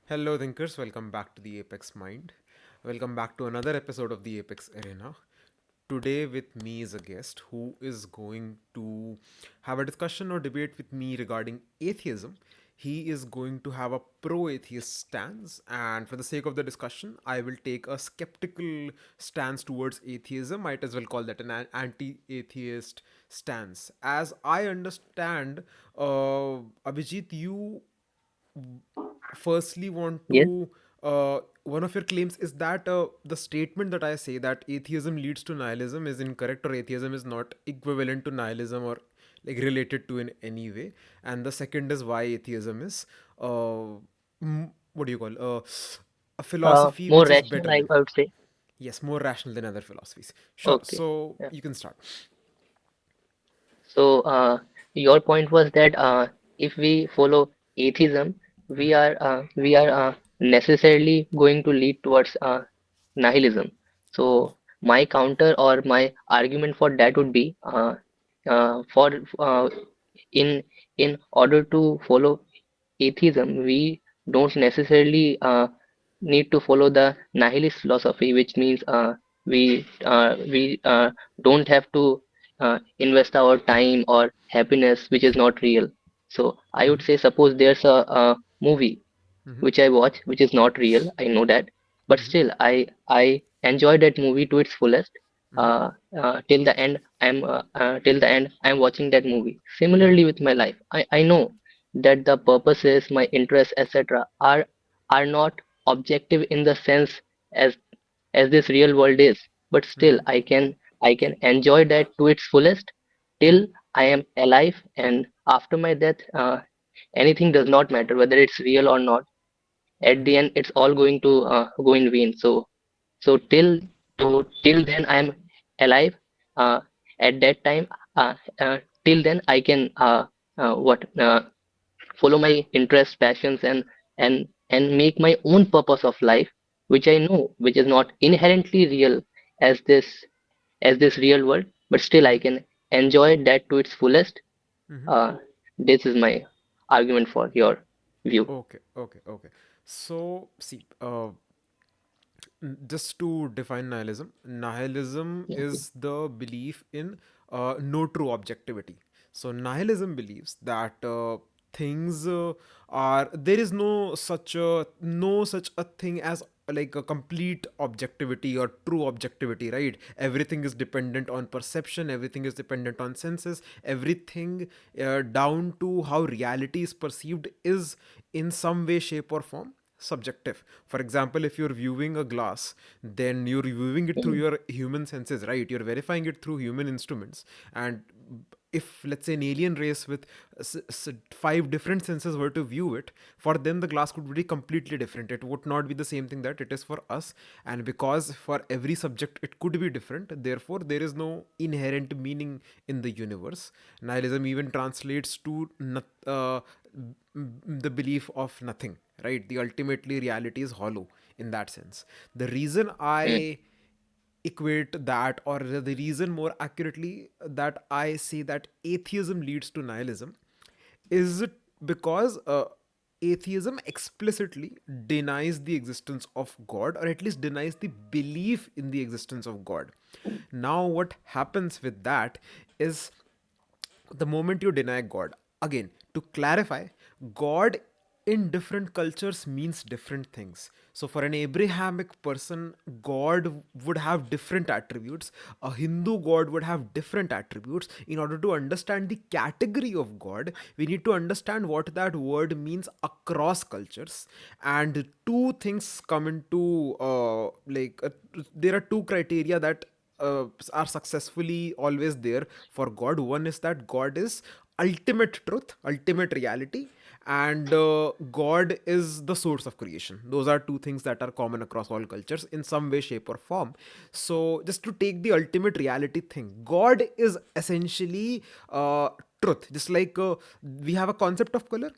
Hello, thinkers. Welcome back to the Apex Mind. Welcome back to another episode of the Apex Arena. Today, with me is a guest who is going to have a discussion or debate with me regarding atheism. He is going to have a pro atheist stance, and for the sake of the discussion, I will take a skeptical stance towards atheism. Might as well call that an anti atheist stance. As I understand, Abhijit, you firstly want Yes. to one of your claims is that the statement that I say that atheism leads to nihilism is incorrect, or atheism is not equivalent to nihilism or like related to in any way. And the second is why atheism is what do you call a philosophy More which is rational, better than, I would say. yes, more rational than other philosophies. Sure, Okay. so Yeah. you can start. So your point was that if we follow atheism, we are necessarily going to lead towards nihilism. So my counter or my argument for that would be for in in order to follow atheism, we don't necessarily need to follow the nihilist philosophy, which means we don't have to invest our time or happiness, which is not real. So I would say, suppose there's a movie which I watch, which is not real. I know that, but still, I enjoy that movie to its fullest. Till the end, till the end, I'm watching that movie. Similarly, with my life, I know that the purposes, my interests, etc., are not objective in the sense as as this real world is. But still, I can enjoy that to its fullest till I am alive, and after my death, anything does not matter whether it's real or not. At the end it's all going to go in vain. So till then I'm alive. uh, at that time, uh, till then I can what follow my interests, passions, and make my own purpose of life, which I know which is not inherently real as this real world, but still I can enjoy that to its fullest. uh, this is my argument for your view. Okay. So, see, just to define nihilism, nihilism Okay. is the belief in no true objectivity. So nihilism believes that things are there is no such a thing as like a complete objectivity or true objectivity, right? Everything is dependent on perception, everything is dependent on senses, everything down to how reality is perceived is in some way, shape, or form subjective. For example, if you're viewing a glass, then you're viewing it through Mhm. your human senses, right? You're verifying it through human instruments. And if, let's say, an alien race with five different senses were to view it, for them the glass could be completely different. It would not be the same thing that it is for us. And because for every subject it could be different, therefore there is no inherent meaning in the universe. Nihilism even translates to the belief of nothing, right? The ultimately reality is hollow in that sense. The reason Mm. I equate that, or the reason more accurately that I say that atheism leads to nihilism, is it because atheism explicitly denies the existence of God, or at least denies the belief in the existence of God. Now what happens with that is, the moment you deny God, again, to clarify, God in different cultures means different things. So for an Abrahamic person, God would have different attributes. A Hindu God would have different attributes. In order to understand the category of God, we need to understand what that word means across cultures. And two things come into there are two criteria that are successfully always there for God. One is that God is ultimate truth, ultimate reality, and God is the source of creation. Those are two things that are common across all cultures in some way, shape, or form. So, just to take the ultimate reality thing, God is essentially truth. Just like we have a concept of color,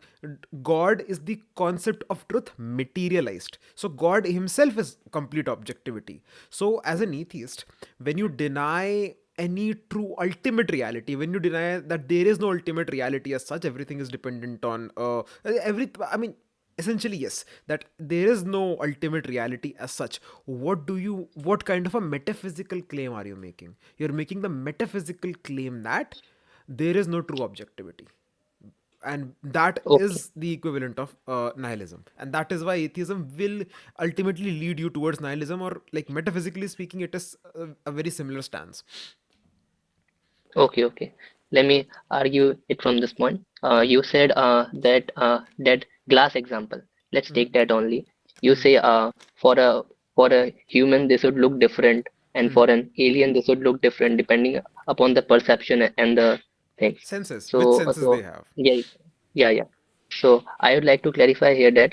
God is the concept of truth materialized. So God himself is complete objectivity. So as an atheist, when you deny any true ultimate reality, when you deny that there is no ultimate reality as such, everything is dependent on every I mean essentially yes, that there is no ultimate reality as such. What kind of a metaphysical claim are you making? You're making the metaphysical claim that there is no true objectivity, and that Okay. is the equivalent of nihilism, and that is why atheism will ultimately lead you towards nihilism, or like metaphysically speaking it is a very similar stance. Okay, okay. Let me argue it from this point. You said that glass example. Let's take that only. You say for a human this would look different, and for an alien this would look different depending upon the perception and the things. Senses, which So senses they so have. yeah, yeah, yeah. So I would like to clarify here that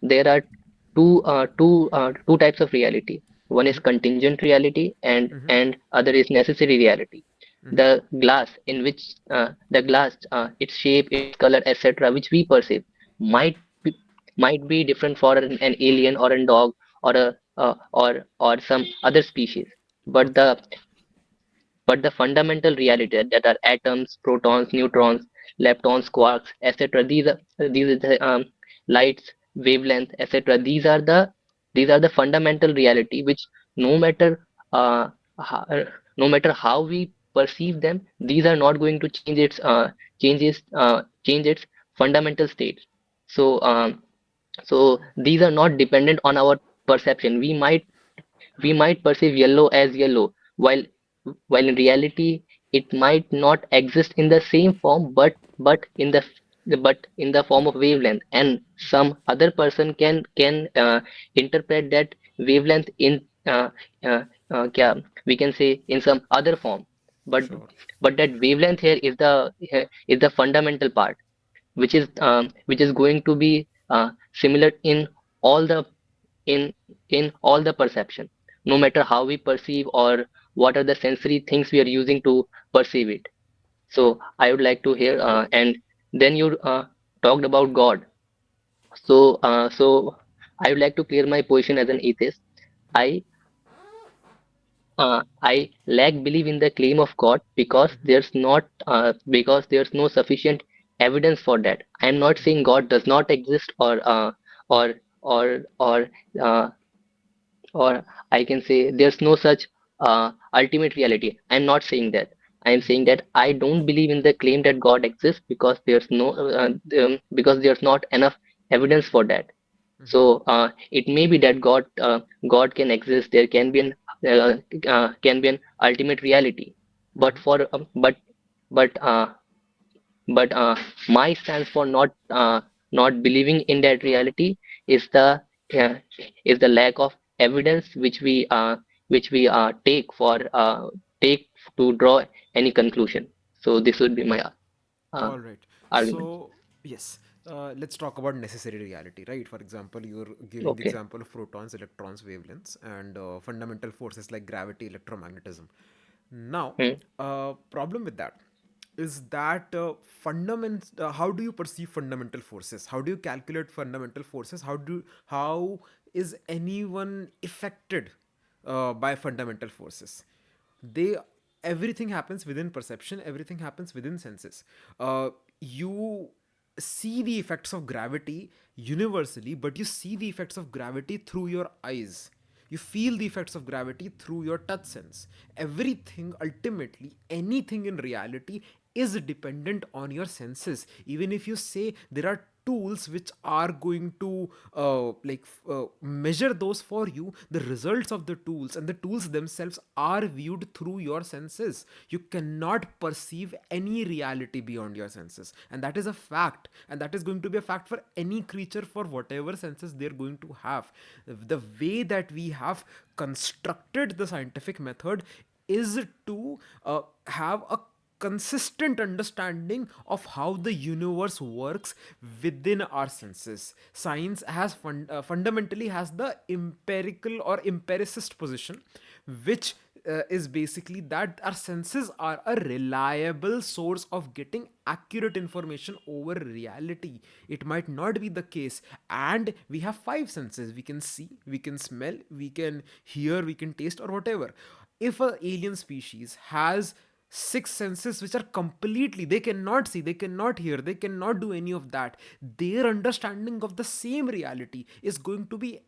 there are two types of reality. One is contingent reality, and other is necessary reality. The glass in which the glass, its shape, its color, etc., which we perceive, might be, might be different for an alien or a dog or a or some other species. But Okay. the fundamental reality that are atoms, protons, neutrons, leptons, quarks, etc. These are the lights, wavelength, etc. These are the fundamental reality which no matter ho- uh, no matter how we perceive them, these are not going to change its fundamental states. So these are not dependent on our perception. We might perceive yellow as yellow, while in reality it might not exist in the same form, but in the form of wavelength, and some other person can interpret that wavelength in we can say in some other form. but Sure. but that wavelength here is the fundamental part, which is going to be similar all the in all the perception, no matter how we perceive or what are the sensory things we are using to perceive it. So I would like to hear, and then you talked about God. So I would like to clear my position as an atheist. I i lack belief in the claim of God because there's no sufficient evidence for that. I am not saying God does not exist, or or uh, or I can say there's no such ultimate reality. I'm not saying that. I'm saying that I don't believe in the claim that God exists because there's not enough evidence for that. So it may be that God can exist. There can be an ultimate reality, but for but my stance for not believing in that reality is uh, the lack of evidence which we take to draw any conclusion. So this would be my uh, All right. argument. So, yes, let's talk about necessary reality, right? For example, you're giving the Okay. example of protons, electrons, wavelengths, and fundamental forces like gravity, electromagnetism. Now, Hmm. problem with that is that how do you perceive fundamental forces? How do you calculate fundamental forces? How is anyone affected by fundamental forces? They Everything happens within perception, everything happens within senses. You see the effects of gravity universally, but you see the effects of gravity through your eyes. You feel the effects of gravity through your touch sense. Everything, ultimately anything in reality, is dependent on your senses. Even if you say there are tools which are going to measure those for you, the results of the tools and the tools themselves are viewed through your senses. You cannot perceive any reality beyond your senses, and that is a fact, and that is going to be a fact for any creature, for whatever senses they're going to have. The way that we have constructed the scientific method is to have a consistent understanding of how the universe works within our senses. Science fundamentally has the empirical or empiricist position, which is basically that our senses are a reliable source of getting accurate information over reality. It might not be the case, and we have five senses: we can see, we can smell, we can hear, we can taste, or whatever. If an alien species has six senses which are completely, they cannot see, they cannot hear, they cannot do any of that. Their understanding of the same reality is going to be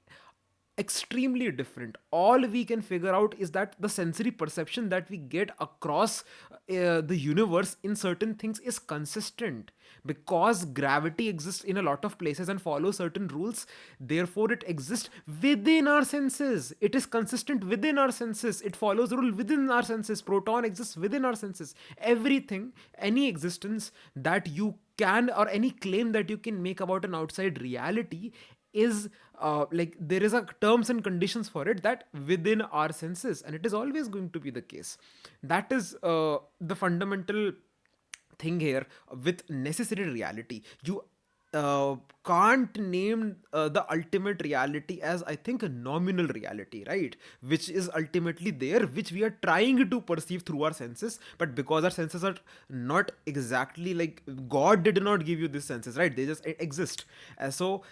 extremely different. All we can figure out is that the sensory perception that we get across the universe in certain things is consistent, because gravity exists in a lot of places and follows certain rules. Therefore it exists within our senses, it is consistent within our senses, it follows rule within our senses. Proton exists within our senses. Everything, any existence that you can, or any claim that you can make about an outside reality, is like there is a terms and conditions for it, that within our senses, and it is always going to be the case. That is the fundamental thing here with necessary reality. You uh, can't name the ultimate reality as, I think, a nominal reality, right? Which is ultimately there, which we are trying to perceive through our senses, but because our senses are not exactly like, God did not give you these senses, right? They just exist. So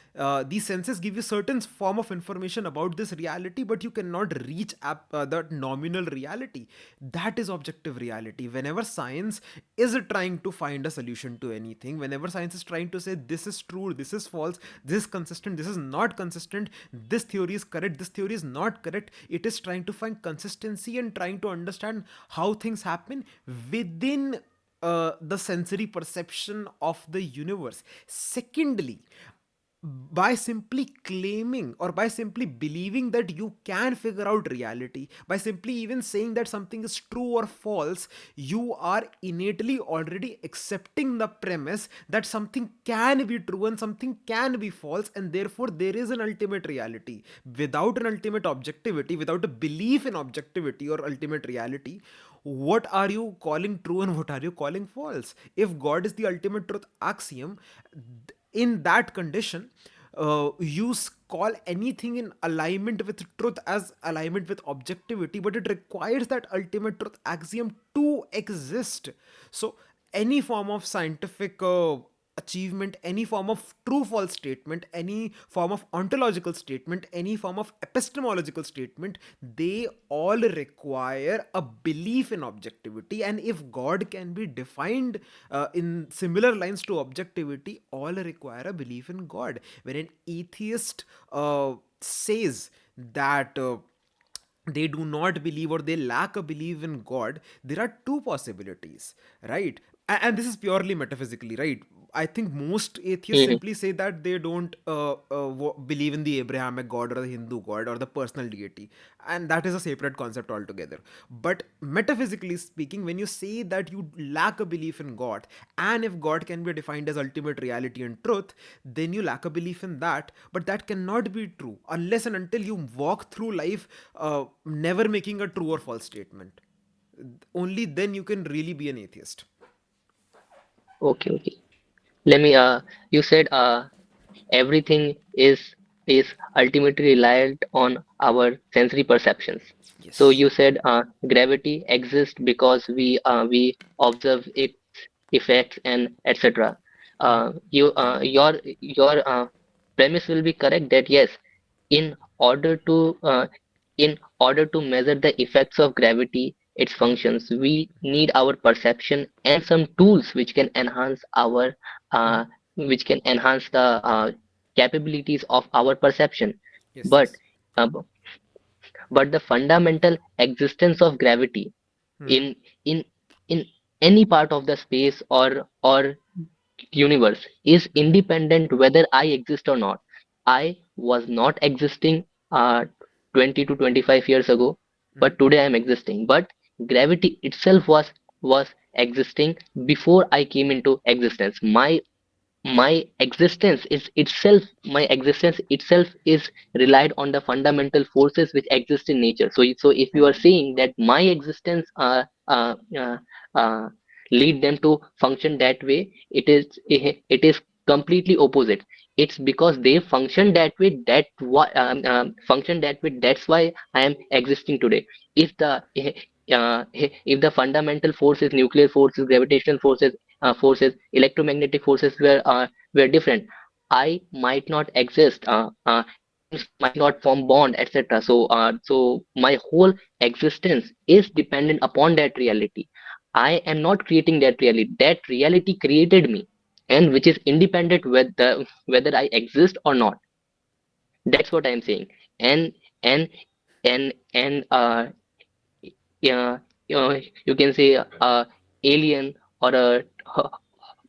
these senses give you certain form of information about this reality, but you cannot reach that nominal reality. That is objective reality. Whenever science is trying to find a solution to anything, whenever science is trying to say this is true, this is false, this is consistent, this is not consistent, this theory is correct, this theory is not correct, it is trying to find consistency and trying to understand how things happen within the sensory perception of the universe. Secondly, by simply claiming or by simply believing that you can figure out reality, by simply even saying that something is true or false, you are innately already accepting the premise that something can be true and something can be false, and therefore there is an ultimate reality. Without an ultimate objectivity, without a belief in objectivity or ultimate reality, what are you calling true and what are you calling false? If God is the ultimate truth axiom, in that condition, you call anything in alignment with truth as alignment with objectivity, but it requires that ultimate truth axiom to exist. So any form of scientific achievement, any form of true false statement, any form of ontological statement, any form of epistemological statement, they all require a belief in objectivity. And if God can be defined in similar lines to objectivity, all require a belief in God. When an atheist says that they do not believe or they lack a belief in God, there are two possibilities, right? And this is purely metaphysically, right? I think most atheists Mhm. simply say that they don't believe in the Abrahamic God or the Hindu God or the personal deity, and that is a separate concept altogether. But metaphysically speaking, when you say that you lack a belief in God, and if God can be defined as ultimate reality and truth, then you lack a belief in that. But that cannot be true unless and until you walk through life never making a true or false statement. Only then you can really be an atheist. Okay, okay. Let me. You said everything is ultimately reliant on our sensory perceptions. So Yes. you said gravity exists because we observe its effects and etc. Your premise will be correct that yes, in order to uh, in order to measure the effects of gravity, its functions, we need our perception and some tools uh, which can enhance the capabilities of our perception. Yes, But yes. uh, but the fundamental existence of gravity in in in any part of the space or universe is independent whether I exist or not. I was not existing 20 to 25 years ago, but today I am existing. But gravity itself was existing before I came into existence. My existence itself is relied on the fundamental forces which exist in nature. So if you are saying that my existence uh, lead them to function that way, it is completely opposite. It's because they function that way, function that way, that's why I am existing today. If the fundamental forces, nuclear forces, gravitational forces, electromagnetic forces were different, I might not exist. Atoms might not form bond, etc. So my whole existence is dependent upon that reality. I am not creating that reality. That reality created me, and which is independent whether I exist or not. That's what I'm saying. And and and yeah, you can say alien or a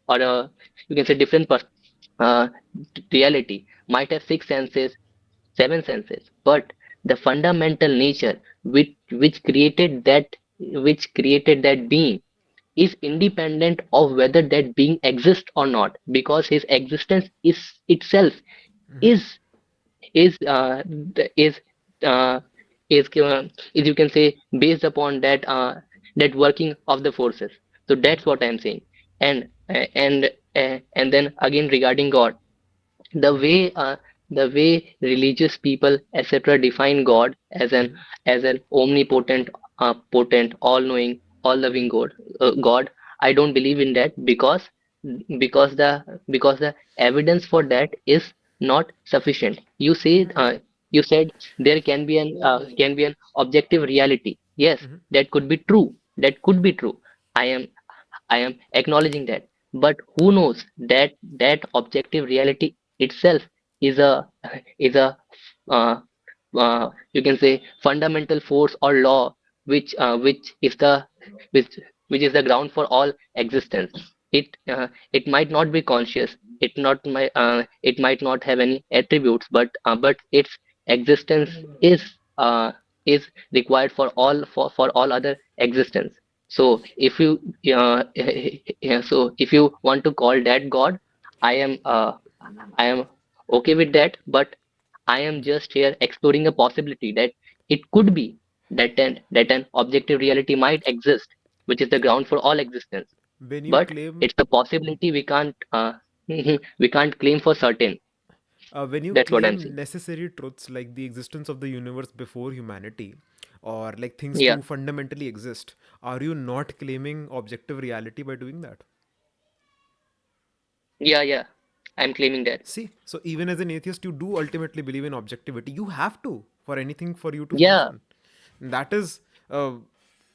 or a you can say different uh, reality might have six senses, seven senses, but the fundamental nature which created that being is independent of whether that being exists or not, because his existence is itself is is is uh, is you can say based upon that working of the forces. So that's what I'm saying. And and then again regarding God, the Mm-hmm. way religious people etc define God Mm-hmm. as an omnipotent, potent, all-knowing, all-loving God, I don't believe in that, because the evidence for that is not sufficient. You said there can be an objective reality. Yes, Mm-hmm. that could be true. That could be true. I am I am acknowledging that. But who knows that that objective reality itself is a is a uh, you can say fundamental force or law which is the which which is the ground for all existence. It might not be conscious. It might not have any attributes, but its existence is uh, is required for all other existence. So if you yeah, so if you want to call that God, I am I am okay with that, but I am just here exploring a possibility that it could be that an objective reality might exist, which is the ground for all existence. When you But claim it's a possibility we can't we can't claim for certain. when you That's what I'm claim saying. necessary truths like the existence of the universe before humanity, or like things Yeah, to fundamentally exist, are you not claiming objective reality by doing that? yeah. I'm claiming that. See, so even as an atheist, you do ultimately believe in objectivity. You have to for anything for you to Yeah, function. That is, uh,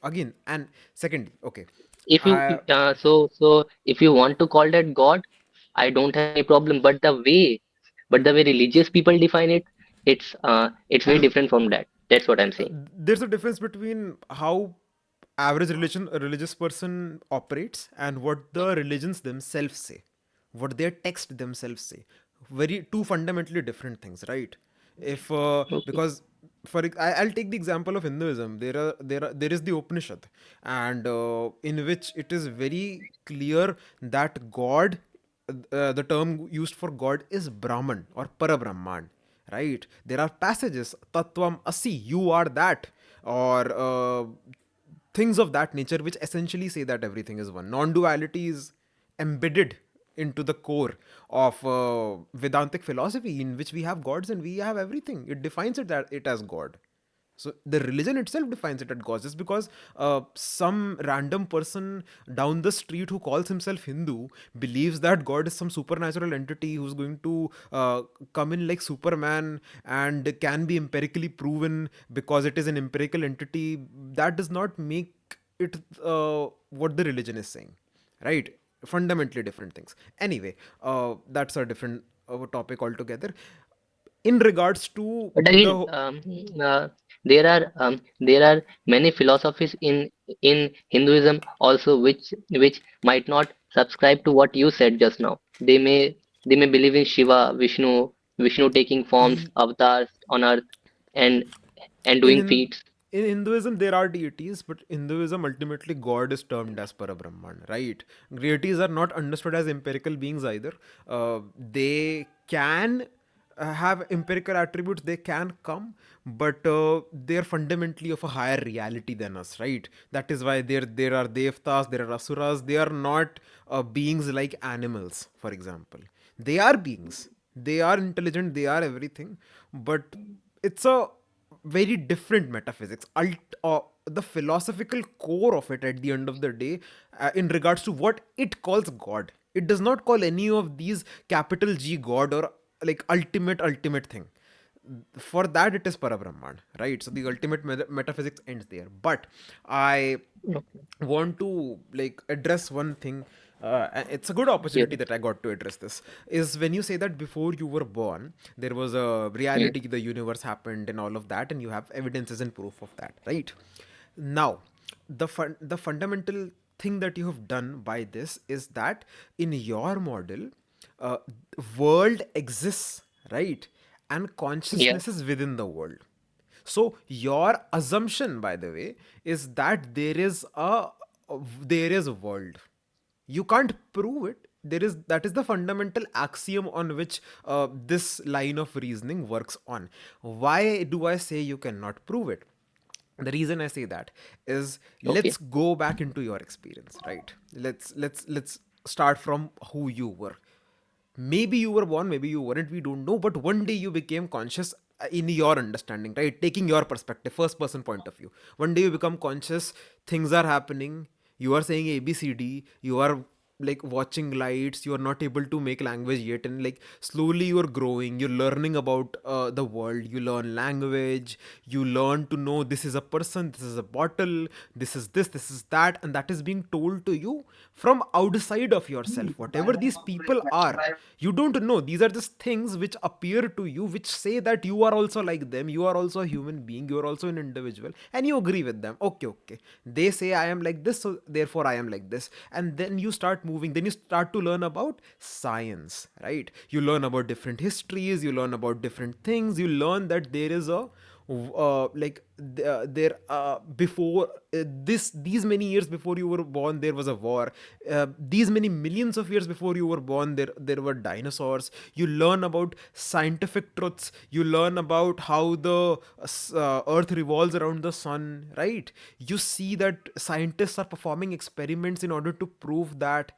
again, and second, okay, if you I so if you want to call that God, I don't have any problem. But the way religious people define it, it's very different from that. That's what I'm saying. there's a difference between how average religious person operates and what the religions themselves say, what their text themselves say. Very two fundamentally different things, right? If Okay. because I'll take the example of Hinduism. There is the Upanishad, and in which it is very clear that God, the term used for God is Brahman or Parabrahman, right? There are passages, Tattvam Asi, you are that, or things of that nature, which essentially say that everything is one. Non duality is embedded into the core of Vedantic philosophy, in which we have gods and we have everything. It defines it as God. So the religion itself defines it as God. Just because some random person down the street who calls himself Hindu believes that God is some supernatural entity who's going to come in like Superman and can be empirically proven because it is an empirical entity, that does not make it what the religion is saying, right? Fundamentally different things. Anyway, that's a different topic altogether. In regards to But again, the uh, there are many philosophies in Hinduism also which might not subscribe to what you said just now. They may believe in Shiva, Vishnu taking forms, avatars on earth, and in doing Hin- feats. in Hinduism there are deities, but Hinduism ultimately God is termed as Parabrahman, right? Deities are not understood as empirical beings either. They can have empirical attributes, they can come, but they're fundamentally of a higher reality than us, right? That is why there are devtas, there are asuras. They are not beings like animals, for example. They are beings, they are intelligent, they are everything, but it's a very different metaphysics. The philosophical core of it at the end of the day, in regards to what it calls God, it does not call any of these capital G God or like ultimate thing. for that it is Parabrahman, right? So the ultimate metaphysics ends there. But I Okay. want to like address one thing, and it's a good Sure. opportunity that I got to address this, is when you say that before you were born there was a Mm, reality, the universe happened and all of that, and you have evidences and proof of that, right? Now the fundamental thing that you have done by this is that in your model, uh, world exists, right? And yeah. consciousness is within the world. So your assumption, by the way, is that there is a world. You can't prove it. There is That is the fundamental axiom on which this line of reasoning works on. Why do I say you cannot prove it? The reason I say that is, let's Okay. go back into your experience, right? Let's start from who you were. Maybe you were born, maybe you weren't, we don't know, but one day you became conscious, in your understanding, right? Taking your perspective, first person point of view. One day you become conscious, things are happening, you are saying ABCD, you are like watching lights, you are not able to make language yet, and like slowly you are growing, you're learning about the world, you learn language, you learn to know this is a person, this is a bottle, this is that, and that is being told to you from outside of yourself. Whatever these people are, you don't know. These are just things which appear to you, which say that you are also like them, you are also a human being, you are also an individual, and you agree with them. Okay, okay, they say I am like this, so therefore I am like this. And then you start moving, then you start to learn about science, right? You learn about different histories, you learn about different things, you learn that there is a there before this these many years before you were born there was a war. These many millions of years before you were born, there were dinosaurs. You learn about scientific truths, you learn about how the earth revolves around the sun, right? You see that scientists are performing experiments in order to prove that.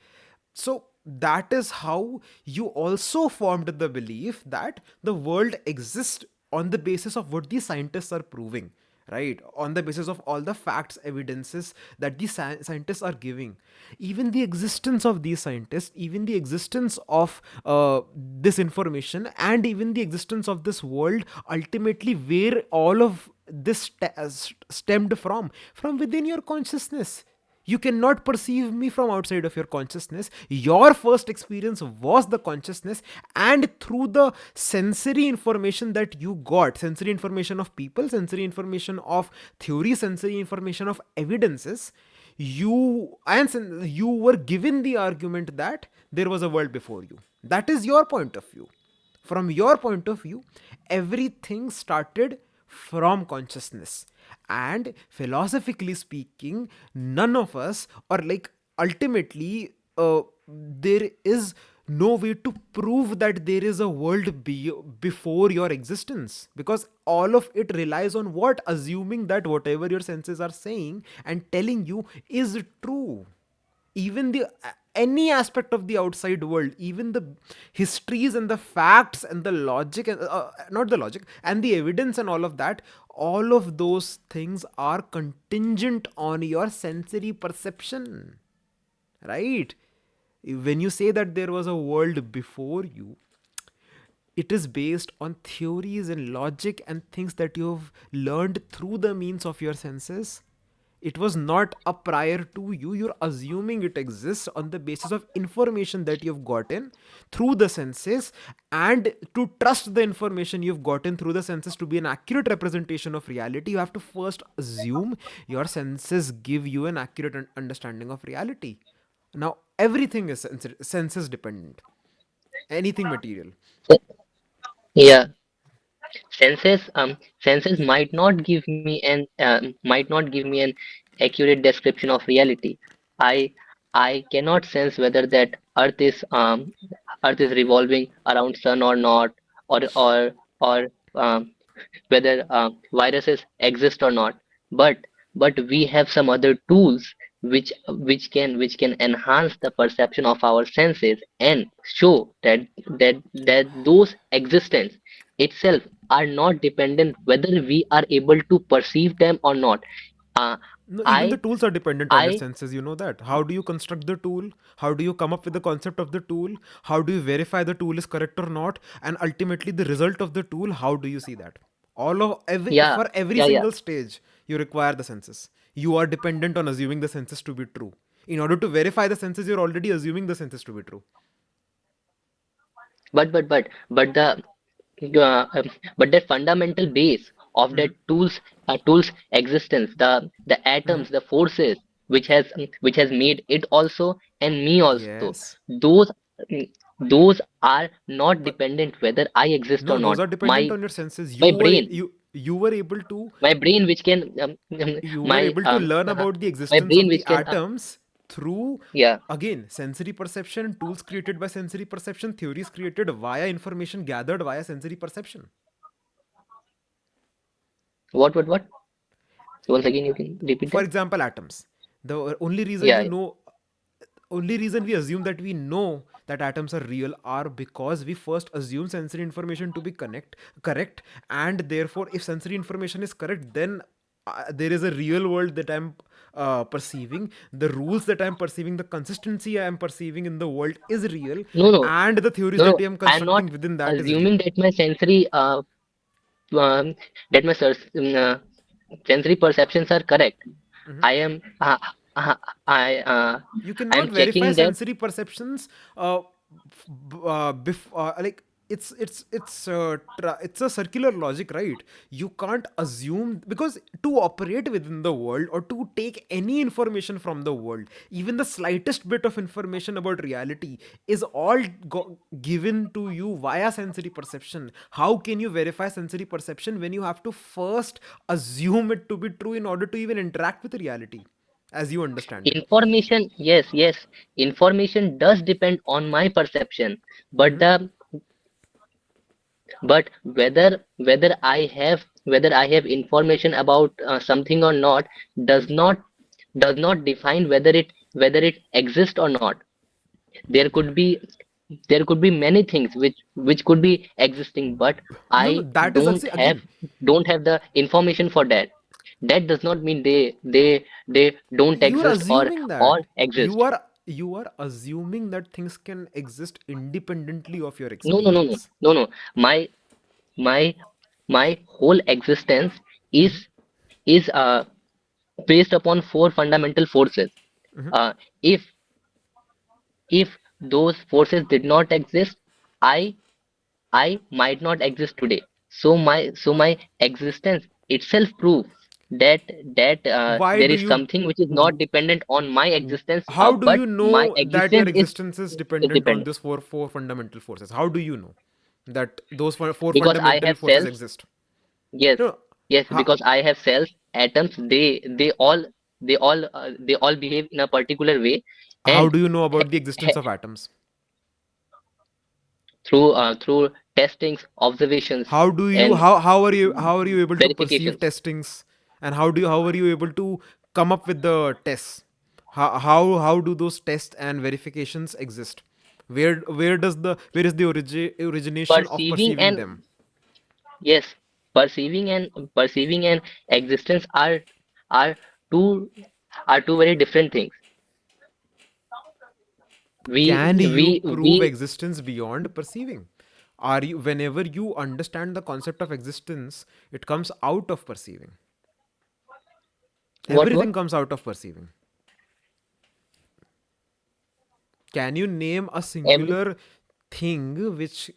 So that is how you also formed the belief that the world exists on the basis of what these scientists are proving, right? On the basis of all the facts, evidences that these scientists are giving. Even the existence of these scientists, even the existence of this information, and even the existence of this world, ultimately where all of this stemmed from within your consciousness. You cannot perceive me from outside of your consciousness. Your first experience was the consciousness, and through the sensory information that you got, sensory information of people, sensory information of theory, sensory information of evidences, you were given the argument that there was a world before you. That is your point of view. From your point of view, everything started from consciousness. And philosophically speaking, none of us, or like ultimately, there is no way to prove that there is a world before your existence, because all of it relies on what? Assuming that whatever your senses are saying and telling you is true. Even the any aspect of the outside world, even the histories and the facts and the logic, and not the logic and the evidence and all of that, all of those things are contingent on your sensory perception, right? When you say that there was a world before you, it is based on theories and logic and things that you've learned through the means of your senses. It was not a prior to you. You're assuming it exists on the basis of information that you've gotten through the senses. And to trust the information you've gotten through the senses to be an accurate representation of reality, you have to first assume your senses give you an accurate understanding of reality. Now, everything is senses dependent, anything material. So, yeah. Senses might not give me an accurate description of reality. I I cannot sense whether that Earth is revolving around sun or not, or whether viruses exist or not. But we have some other tools which can enhance the perception of our senses and show that those existence itself are not dependent whether we are able to perceive them or not. No, even the I tools are dependent on your I senses. You know that. How do you construct the tool? How do you come up with the concept of the tool? How do you verify the tool is correct or not? And ultimately, the result of the tool. How do you see that? All of every Yeah, for every yeah, yeah. single stage, you require the senses. You are dependent on assuming the senses to be true. In order to verify the senses, you're already assuming the senses to be true. But the uh, um, but that fundamental base of that tools existence, the atoms, the forces which has made it also and me also, Yes, those mm, those are not but dependent whether I exist or no, those not. are dependent on your senses. My brain You were able to my brain which can you were my able to learn about the my existence brain of the which can atoms through, yeah. again, sensory perception, tools created by sensory perception, theories created via information gathered via sensory perception. What once again you can repeat For that. example, atoms. The only reason Yeah, we know only reason we assume that we know that atoms are real are because we first assume sensory information to be correct, and therefore if sensory information is correct, then there is a real world that I'm perceiving, the rules that I'm perceiving, the consistency I'm perceiving in the world is real, no no and the theories no no that I am I'm not constructing within that is real. assuming that my sensory that my sensory perceptions are correct. I am I You I am cannot verify checking that. sensory perceptions like it's a circular logic, right? You can't assume, because to operate within the world or to take any information from the world, even the slightest bit of information about reality is all given to you via sensory perception. How can you verify sensory perception when you have to first assume it to be true in order to even interact with reality as you understand it? Information, yes, yes, information does depend on my perception, but the but whether I have information about something or not does not does not define whether it exists or not. There could be there could be many things which could be existing, but No, no, I that is also again, don't have the information for that. That does not mean they don't you are exist assuming or that exist. you are assuming that things can exist independently of your No, no, no, no, experience. no, no. My my whole existence is based upon four fundamental forces. Uh, if if those forces did not exist, I I might not exist today. So my existence itself proves that Why there do is you something which is not dependent on my existence, how do but you my know that your existence existence is is dependent on dependent these four fundamental forces? How do you know that those four because I fundamental have forces cells. exist? Yes, No, yes, how, because I have cells, atoms. They all behave in a particular way, how and do you know about the ha- existence ha- of atoms? through testings, observations, and how are you able to perceive verifications. testings, and how are you able to come up with the tests? How do those tests and verifications exist? Where is the origination of Perceiving perceiving and them? yes, perceiving and existence are two are two very different things. Can you prove We existence beyond perceiving? Are you Whenever you understand the concept of existence, it comes out of perceiving. what Everything comes out of perceiving. Can you name a every singular thing which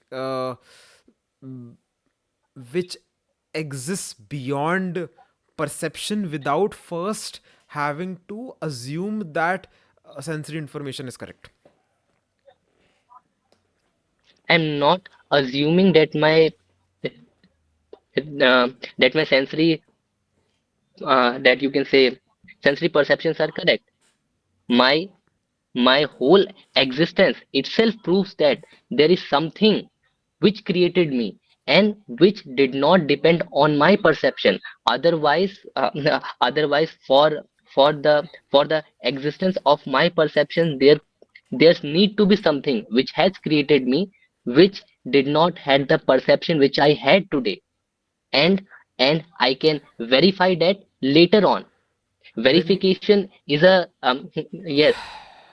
exists beyond perception without first having to assume that sensory information is correct? I'm not assuming that my sensory that you can say sensory perceptions are correct. My my whole existence itself proves that there is something which created me and which did not depend on my perception. Otherwise, otherwise for the existence of my perception, there's need to be something which has created me, which did not had the perception which I had today, and and I can verify that later on. when you Verification is a yes,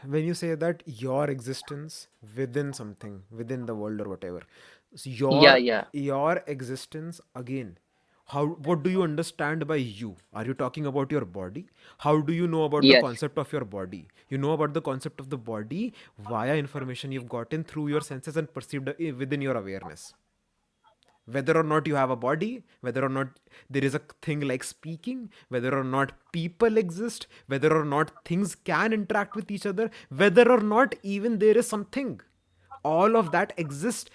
when you say that your existence within something, within the world or whatever, so yeah, your yeah, your existence again, how, what do you understand by you? Are you talking about your body? How do you know about the yes, concept of your body? You know about the concept of the body via information you've gotten through your senses and perceived within your awareness. Whether or not you have a body, whether or not there is a thing like speaking, whether or not people exist, whether or not things can interact with each other, whether or not even there is something, all of that exists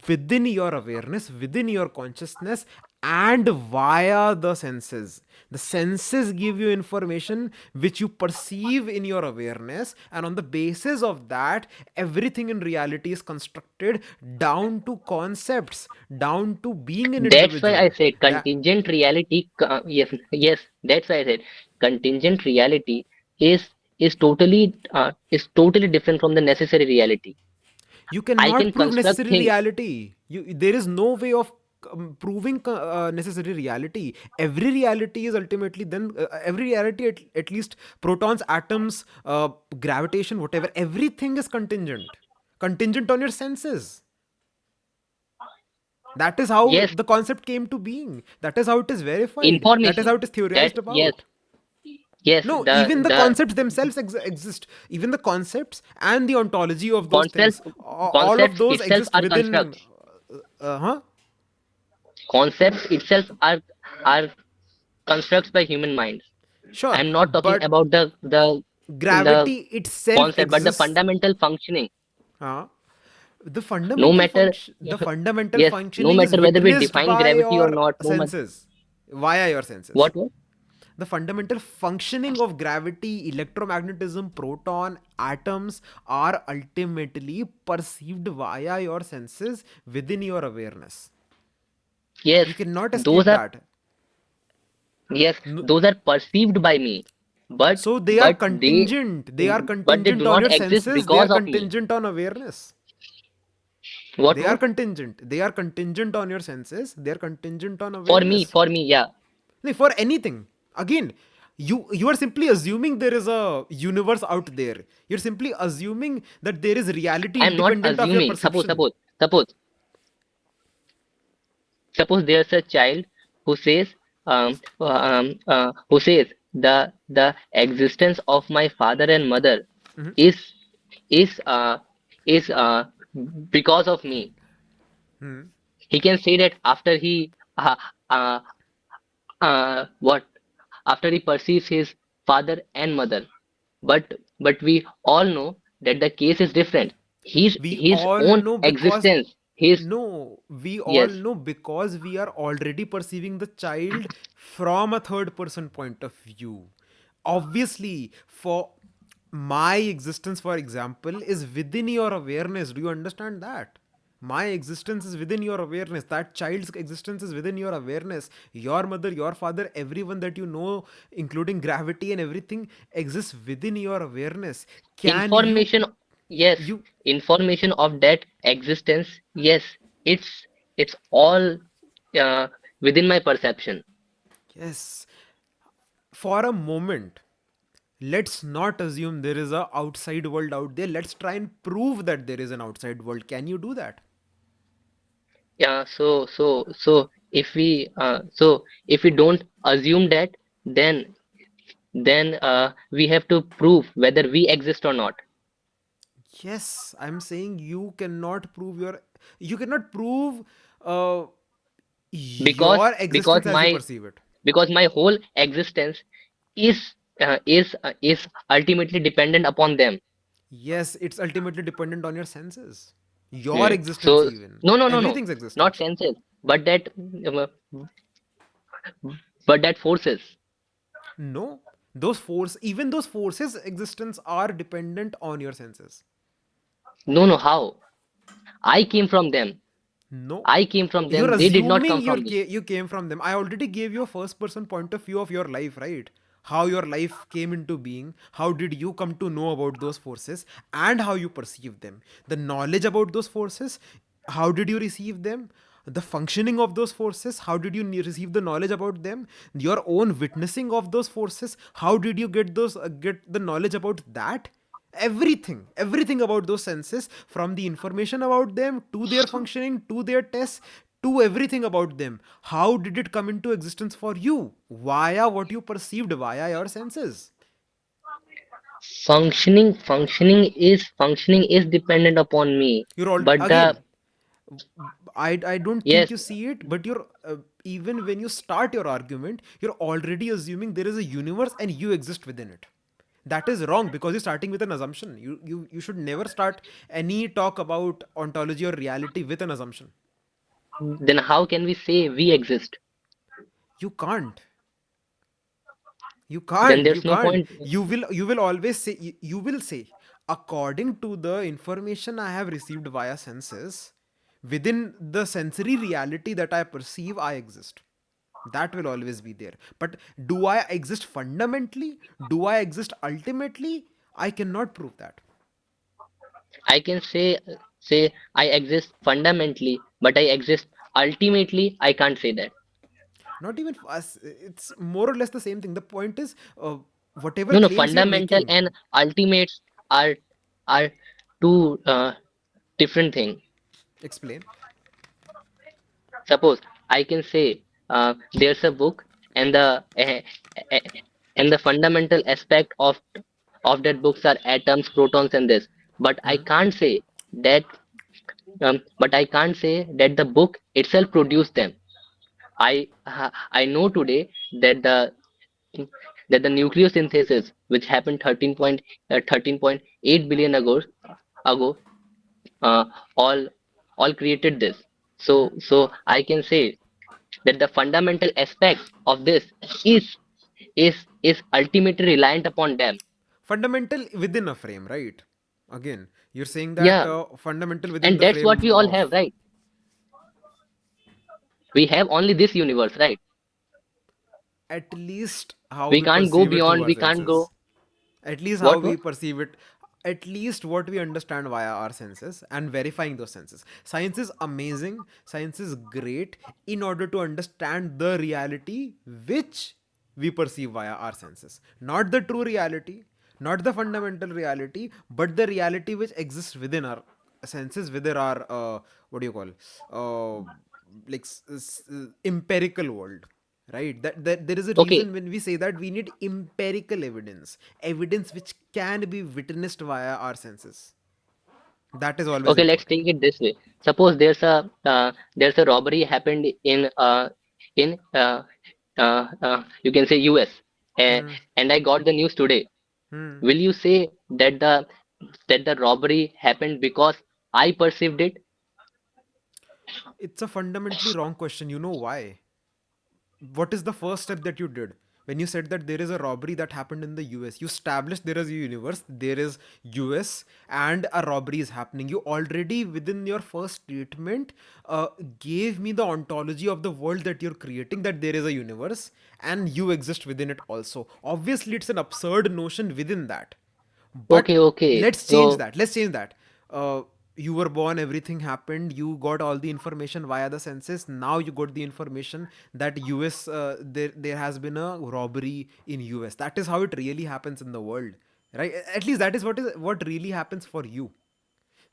within your awareness, within your consciousness, and via the senses. The senses give you information which you perceive in your awareness, and on the basis of that, everything in reality is constructed down to concepts, down to being an that's why I individual. said That contingent reality, yes, yes, that's why I said contingent reality is is totally different from the necessary reality. you I cannot can prove construct necessary things. reality. There is no way of proving necessary reality. Every reality is ultimately then every reality, at least protons, atoms, gravitation, whatever, everything is contingent on your senses. That is how Yes, the concept came to being. That is how it is verified. That is how information. it is That theorized yes, about. yes, No, even the the concepts themselves exist. Even the concepts and the ontology of those concepts things, all of concepts those itself exist are within. constructs. Huh? Concepts itself are constructs by human minds. Sure, I'm not talking but about the gravity itself concept, but the exists. fundamental functioning. Huh? No matter, The fundamental yes, no functioning is matter whether we witnessed define by gravity or your not, no matter senses, via your senses. what was. The fundamental functioning of gravity, electromagnetism, proton, atoms are ultimately perceived via your senses within your awareness. Yes, You cannot those escape are that. yes, No, those are perceived by me, but so they are but they contingent. They are but they contingent do on not your exist senses. They are because of me. contingent on awareness. What They are was contingent. They are contingent on your senses. They are contingent on awareness. for me, yeah. Like for anything. Again, you are simply assuming there is a universe out there. You're simply assuming that there is reality I'm not independent of your assuming. perception. Suppose there's a child who says who says the existence of my father and mother is is uh, is because of me. He can say that after he uh, what after he perceives his father and mother, but we all know that the case is different. We His all own know because existence, his no, we all yes, know because we are already perceiving the child from a third person point of view. Obviously, for my existence, for example, is within your awareness. Do you understand that? My existence is within your awareness. That child's existence is within your awareness. Your mother, your father, everyone that you know, including gravity and everything, exists within your awareness. Can you, information, yes, you, information of that existence, yes, it's it's all uh, within my perception. yes, for a moment, let's not assume there is a outside world out there. Let's try and prove that there is an outside world. Can you do that? Yeah, so if we don't assume that, then we have to prove whether we exist or not. Yes, I'm saying you cannot prove uh, because your because existence as you my perceive it. because my whole existence is ultimately dependent upon them. Yes, it's ultimately dependent on your senses. Your Hmm. existence, So even. no, Everything's not existence. senses, but uh, that forces. No, even those forces' existence are dependent on your senses. No, no, how? I came from them. No, I came from you're them. They did not assuming come from me. you came from them. I already gave you a first person point of view of your life, right? How your life came into being, how did you come to know about those forces, and how you perceive them. The knowledge about those forces, how did you receive them? The functioning of those forces, how did you receive the knowledge about them? Your own witnessing of those forces, how did you get the knowledge about that? Everything about those senses, from the information about them to their functioning to their tests, to everything about them, how did it come into existence for you? Via what you perceived via your senses. Functioning is dependent upon me, You're all but the again, I don't think yes, you see it, but you're even when you start your argument, you're already assuming there is a universe and you exist within it. That is wrong because you're starting with an assumption. You should never start any talk about ontology or reality with an assumption. then how can we say we exist? You can't. You Then can't. You there's no can't. point. You will always say, you will say, according to the information I have received via senses, within the sensory reality that I perceive, I exist. That will always be there. But do I exist fundamentally? Do I exist ultimately? I cannot prove that. I can say I exist fundamentally, but I exist ultimately. I can't say that. Not even for us. It's more or less the same thing. The point is, whatever No, no, claims you're fundamental making, and ultimates are two different things. explain. Suppose I can say there's a book, and eh, and the fundamental aspect of that books are atoms, protons, and this. But I can't say that. But I can't say that the book itself produced them. I know today that the nucleosynthesis, which happened 13.8 billion ago, uh, all all created this. So I can say that the fundamental aspect of this is is ultimately reliant upon them. Fundamental within a frame, right? Again, you're saying that Yeah, fundamental within and the that's what we frame all of. have, right? We have only this universe, right? At least how We we can't go perceive it through beyond. our We can't senses. go. At least how we What? perceive it, at least what we understand via our senses and verifying those senses. Science is amazing, science is great in order to understand the reality which we perceive via our senses, not the true reality, not the fundamental reality, but the reality which exists within our senses, within our what do you call, uh, like empirical world, right? That there is a Okay, reason when we say that we need empirical evidence, evidence which can be witnessed via our senses. That is always okay. Let's important. take it this way. Suppose there's a robbery happened in you can say US, Hmm. and I got the news today. Hmm. Will you say that the robbery happened because I perceived it? It's a fundamentally wrong question. You know why? What is the first step that you did when you said that there is a robbery that happened in the US? You established there is a universe, there is US, and a robbery is happening. You already, within your first statement, gave me the ontology of the world that you're creating, that there is a universe and you exist within it also. Obviously, it's an absurd notion within that. But Okay, okay. let's change So that. Let's change that. You were born, everything happened, you got all the information via the senses. Now you got the information that US, there has been a robbery in US. That is how it really happens in the world, right? At least that is what really happens for you.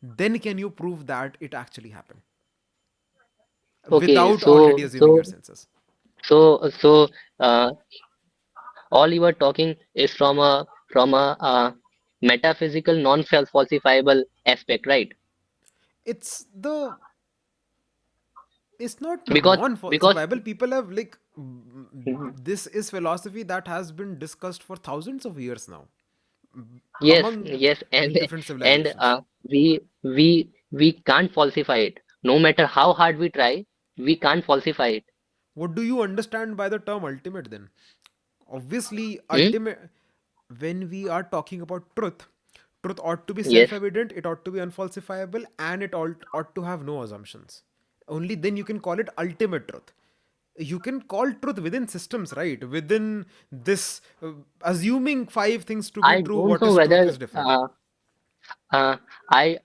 Then can you prove that it actually happened okay, without already assuming your senses? so all you are talking is from a metaphysical, non-falsifiable aspect, right? It's the it's not Because because non-falsifiable. People have like this is philosophy that has been discussed for thousands of years now yes, among yes, and different and civilizations. we can't falsify it. No matter how hard we try, we can't falsify it. What do you understand by the term ultimate then? Obviously, Hmm? ultimate, when we are talking about truth, truth ought to be Yes, self evident, it ought to be unfalsifiable, and it ought to have no assumptions. Only then you can call it ultimate truth. You can call truth within systems, right? Within this, assuming five things to be I true, don't what know is truth whether is different. uh, I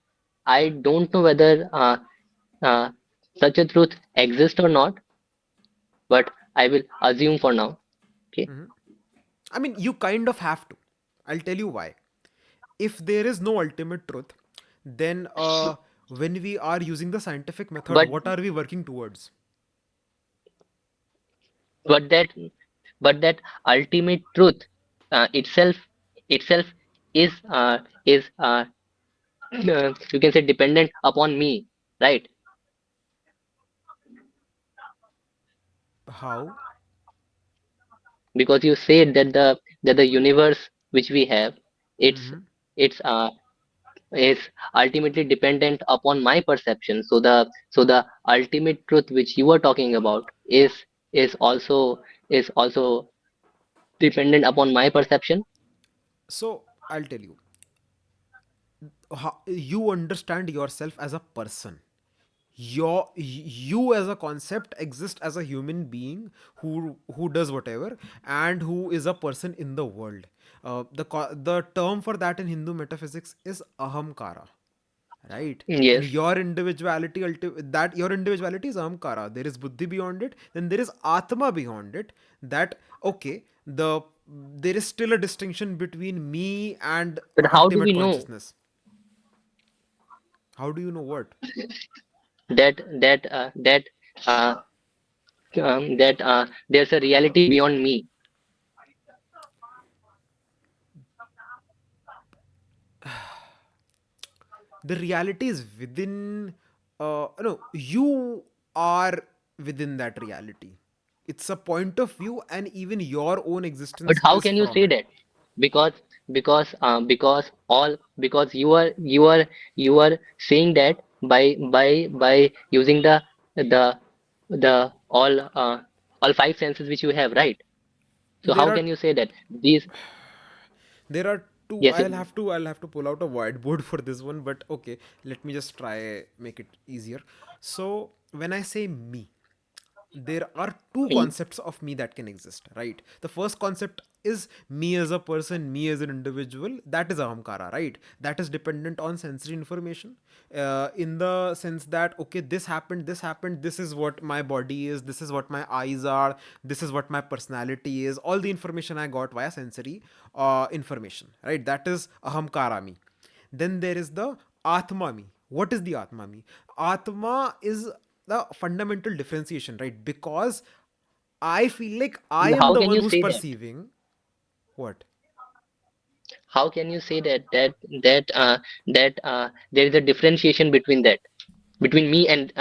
I don't know whether uh, such a truth exists or not, but I will assume for now. Okay. I mean, you kind of have to. I'll tell you why. If there is no ultimate truth, then when we are using the scientific method, But what are we working towards? but that but that ultimate truth itself is you can say dependent upon me, right? How? Because you said that the universe which we have, it's it's is ultimately dependent upon my perception. So the ultimate truth which you are talking about is also is also dependent upon my perception. So I'll tell you. You understand yourself as a person. You as a concept exist as a human being who does whatever and who is a person in the world. The term for that in Hindu metaphysics is ahamkara, right? And Yes, your individuality that your individuality is ahamkara. There is buddhi beyond it, then there is atma beyond it. That okay, there is still a distinction between me and but how do we ultimate know consciousness. How do you know what? that that uh, that uh, there's a reality beyond me? The reality is within, no, you are within that reality. It's a point of view, and even your own But existence how is can you from say it. that? Because because you are saying that by using the the all five senses which you have, right? So There how are can you say that these? there are two. Yes, I'll have to pull out a whiteboard for this one, but okay, let me just try make it easier. So when I say me, there are two mm, concepts of me that can exist, right? The first concept is me as a person, me as an individual. That is ahamkara, right? That is dependent on sensory information, in the sense that okay, this happened, this is what my body is, this is what my eyes are, this is what my personality is. All the information I got via sensory information, right? That is ahamkara me. Then there is the Atma me. What is the Atma me? Atma is the fundamental differentiation, right? Because I feel like I am how the can one you who's say that? perceiving what? How can you say that there is a differentiation between that, between me and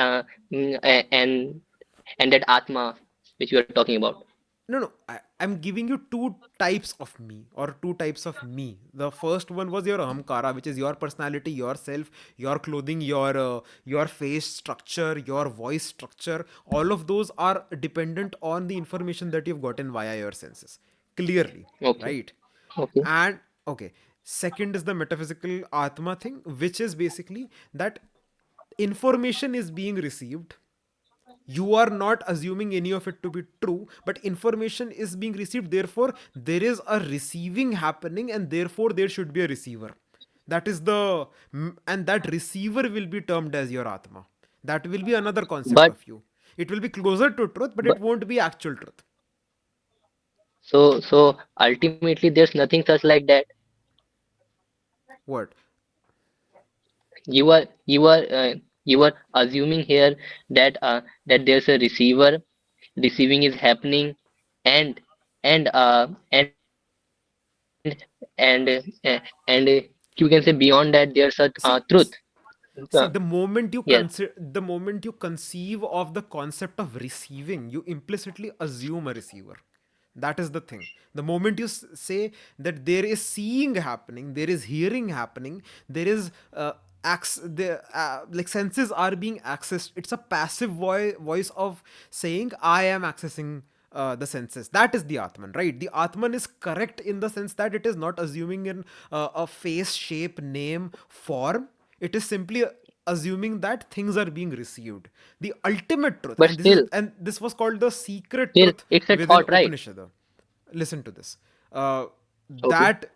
and that atma which you are talking about? No, no. I'm giving you two types of me or two types of me. The first one was your ahamkara, which is your personality, yourself, your clothing, your face structure, your voice structure. All of those are dependent on the information that you've gotten via your senses. Clearly, Okay, right? okay. And okay, second is the metaphysical atma thing, which is basically that information is being received. You are not assuming any of it to be true, but information is being received, therefore there is a receiving happening, and therefore there should be a receiver. That is the and that receiver will be termed as your atma. That will be another concept But of you. It will be closer to truth, but it but won't be actual truth. so ultimately there's nothing such like that. What? You are you are assuming here that there's a receiver, receiving is happening, and and and you can say beyond that there's a See, truth. see, uh, yes, the moment you conceive of the concept of receiving, you implicitly assume a receiver. That is the thing. The moment you say that there is seeing happening, there is hearing happening, there is like senses are being accessed. It's a passive voice of saying I am accessing the senses. That is the Atman, right? The Atman is correct in the sense that it is not assuming in a face, shape, name, form. It is simply assuming that things are being received. The ultimate truth, but and this was called the secret still truth it's a within thought, right? Upanishad. Listen to this. Uh, Okay. that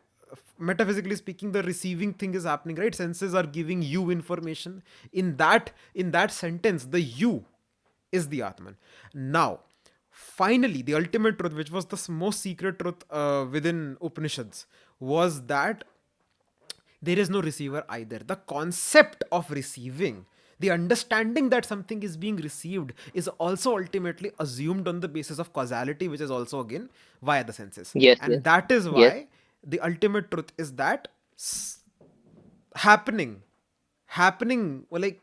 metaphysically speaking, the receiving thing is happening, right? Senses are giving you information. In that sentence, the you is the Atman. Now, finally, the ultimate truth, which was the most secret truth within Upanishads, was that there is no receiver either. The concept of receiving, the understanding that something is being received, is also ultimately assumed on the basis of causality, which is also again via the senses. Yes, And yes, that is yes. why the ultimate truth is that happening, happening, like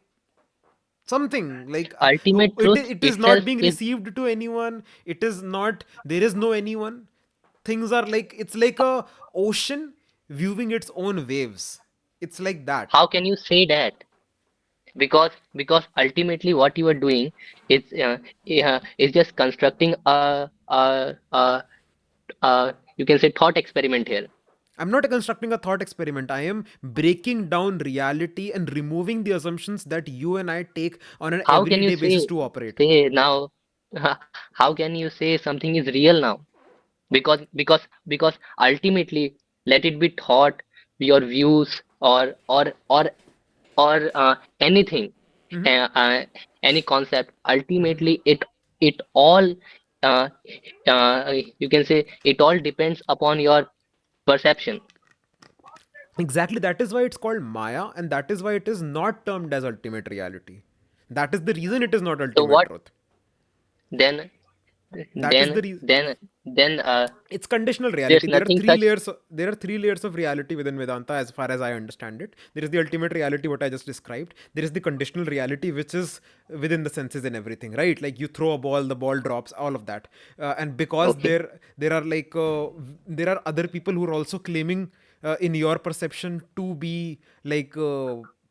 something like Ultimate truth it is not itself being is received to anyone. It is not, there is no anyone. Things are like, it's like a ocean viewing its own waves. It's like that. how can you say that? Because ultimately what you are doing is just constructing a you can say thought experiment here. I'm not constructing a thought experiment. I am breaking down reality and removing the assumptions that you and I take on an How can you everyday basis say to operate. say now how can you say something is real now? Because ultimately, let it be thought, your views, or anything, uh, uh, any concept. Ultimately, it all uh, you can say it all depends upon your perception. Exactly, that is why it's called Maya, and that is why it is not termed as ultimate reality. That is the reason it is not So ultimate what truth. then? That is Then the reason. then then It's conditional there's reality. There are nothing three such. layers. There are three layers of reality within Vedanta, as far as I understand it. There is the ultimate reality, what I just described. There is the conditional reality, which is within the senses and everything, right? Like you throw a ball, the ball drops, all of that. And because Okay. there are like there are other people who are also claiming in your perception to be like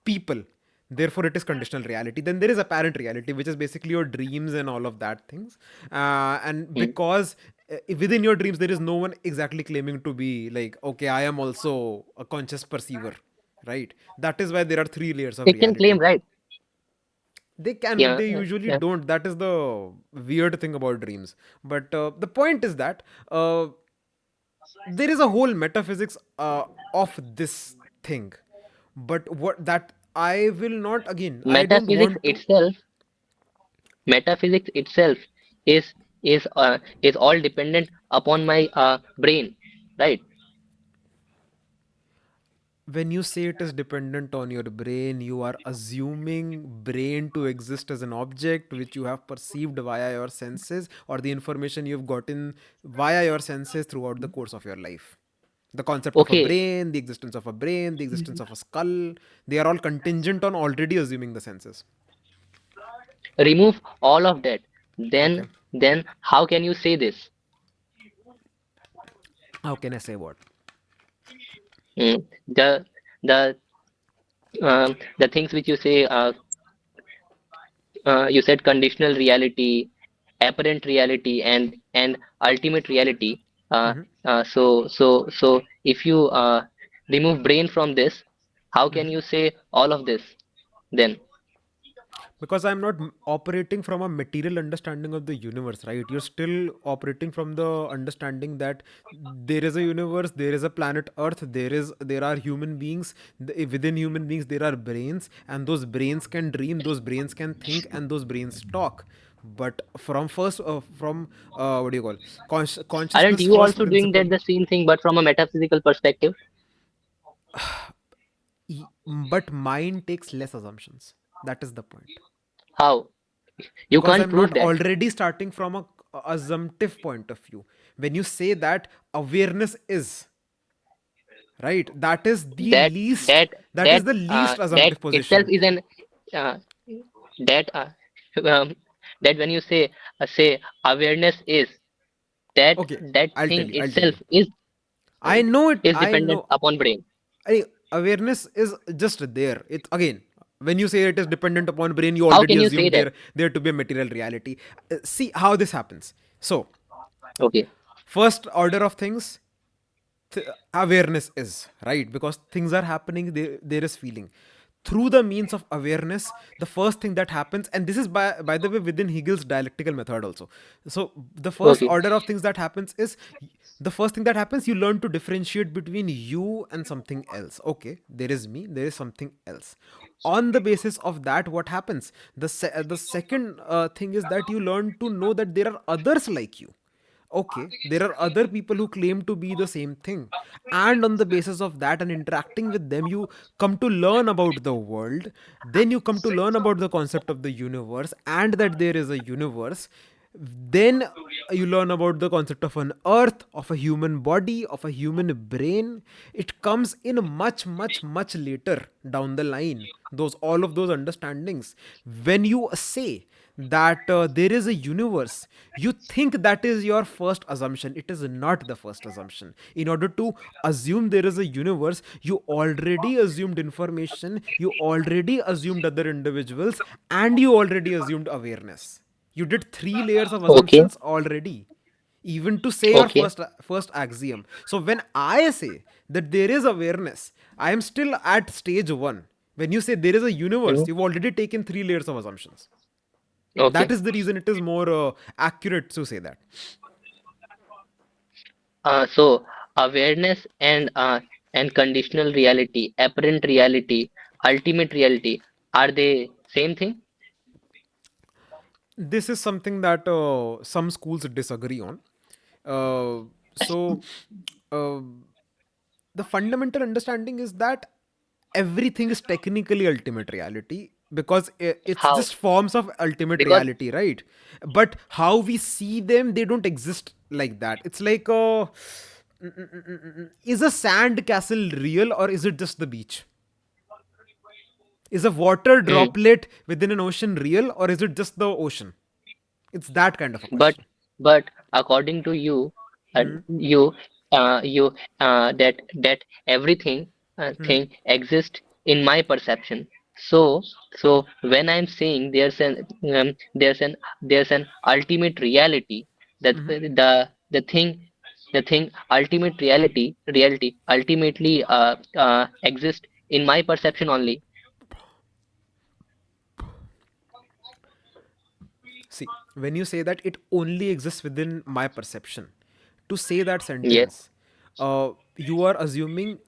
people, therefore it is conditional reality. Then there is apparent reality, which is basically your dreams and all of that things. And Hmm. because within your dreams there is no one exactly claiming to be like, okay, I am also a conscious perceiver, right? That is why there are three layers of It can claim, reality. right? They can, but Yeah. they usually Yeah. don't. That is the weird thing about dreams. But the point is that there is a whole metaphysics of this thing. But what that I will not, again, I don't Metaphysics want to. itself metaphysics itself is is all dependent upon my brain, right? When you say it is dependent on your brain, you are assuming brain to exist as an object which you have perceived via your senses, or the information you've gotten via your senses throughout the course of your life. The concept of a Okay. brain, the existence of a brain, the existence of a skull, they are all contingent on already assuming the senses. Remove all of that, Okay. then how can you say this? How can I say what? The the things which you say, you said conditional reality, apparent reality, and ultimate reality. So if you remove brain from this, how can you say all of this then? Because I'm not operating from a material understanding of the universe, right? You're still operating from the understanding that there is a universe, there is a planet earth, there are human beings. Within human beings there are brains, and those brains can dream, those brains can think, and those brains talk. But from what do you call, Aren't consciousness you first also doing principle. that the same thing but from a metaphysical perspective? But mind takes less assumptions. That is the point. How? You Because can't I'm prove not that. already starting from a assumptive point of view. When you say that awareness is, right, that is the That least, that that is the that least that assumptive itself position. is an uh, that um, that when you say awareness is that Okay, that I'll tell thing you, I'll tell itself you. I know it, is I dependent know. upon brain. Awareness is just there. It again, when you say it is dependent upon brain, you How already can you say assumed that? there to be a material reality. See how this happens. So, Okay. first order of things, awareness is, right, because things are happening, there is feeling. through the means of awareness, the first thing that happens, and this is by the way within Hegel's dialectical method also. So the first Okay. order of things that happens is, the first thing that happens, you learn to differentiate between you and something else. Okay, there is me, there is something else. On the basis of that, what happens, the second thing is that you learn to know that there are others like you. Okay, there are other people who claim to be the same thing, and on the basis of that and interacting with them, you come to learn about the world. Then you come to learn about the concept of the universe, and that there is a universe. Then you learn about the concept of an earth, of a human body, of a human brain. It comes in much, much, much later down the line, those all of those understandings. When you say that there is a universe, you think that is your first assumption. It is not the first assumption. In order to assume there is a universe, you already assumed information, you already assumed other individuals, and you already assumed awareness. You did three layers of Okay. assumptions already, even to say your Okay. first axiom. So when I say that there is awareness, I am still at stage 1. When you say there is a universe, Mhm. you've already taken three layers of assumptions. That Okay. is the reason it is more accurate to say that. So awareness and conditional reality, apparent reality, ultimate reality, are they same thing? This is something that some schools disagree on. So, uh, the fundamental understanding is that everything is technically ultimate reality, because it's How? just forms of ultimate Because reality, right? But how we see them, they don't exist like that. It's like, is a sand castle real, or is it just the beach? Is a water mm, droplet within an ocean real, or is it just the ocean? It's that kind of a but question. according to you, Hmm. you you that everything Hmm. thing exists in my perception. So when I'm saying there's an ultimate reality, that Hmm. the thing ultimate reality ultimately exists in my perception only. See, when you say that it only exists within my perception, to say that Yes, sentence, you are assuming